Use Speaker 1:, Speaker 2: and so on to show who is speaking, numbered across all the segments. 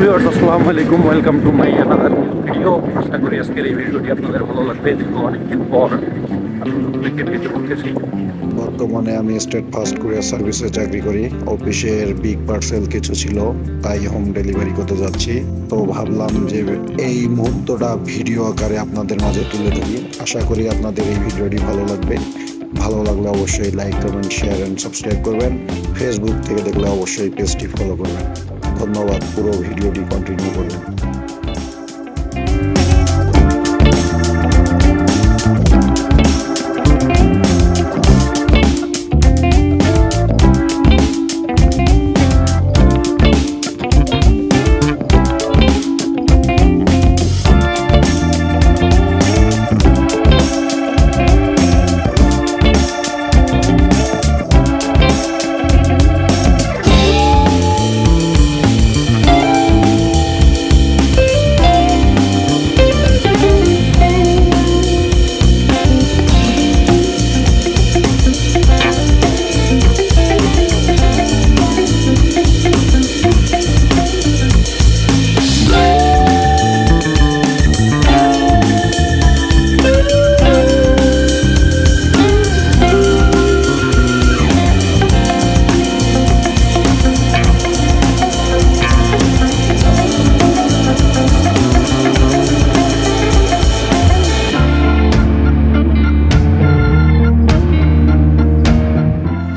Speaker 1: Viewers আসসালামু আলাইকুম, welcome to my another video. আশা করি আজকের এই ভিডিওটি আপনাদের ভালো লাগবে। দীর্ঘ অনেকদিন পর আপনাদেরকে ভিডিও করতেছি।
Speaker 2: বর্তমানে আমি স্টেট ফাস্ট কুরিয়ার সার্ভিসে চাকরি করি। অফিসের বিগ পার্সেল কিছু ছিল, তাই হোম ডেলিভারি করতে যাচ্ছি। তো ভাবলাম যে এই মুহূর্তটা ভিডিও আকারে আপনাদের মাঝে তুলে ধরি। আশা করি আপনাদের এই ভিডিওটি ভালো লাগবে। ভালো লাগলে অবশ্যই like, comment, share and subscribe করবেন। ফেসবুক থেকে দেখলে অবশ্যই পেজটি ফলো করবেন। ধন্যবাদ। পুরো ভিডিওটি কন্টিনিউ করবেন।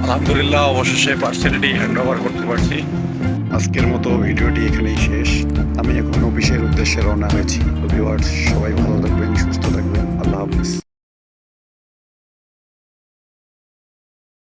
Speaker 1: আলহামদুলিল্লাহ, অবশেষে পার্সেলটি হ্যান্ড ওভার করতে পারছি।
Speaker 2: আজকের মতো ভিডিওটি এখানেই শেষ। আমি এখন অফিসের উদ্দেশ্যে রওনা হয়েছি। তো ভিউয়ার্স, সবাই ভালো থাকবেন, সুস্থ থাকবেন। আল্লাহ হাফিজ।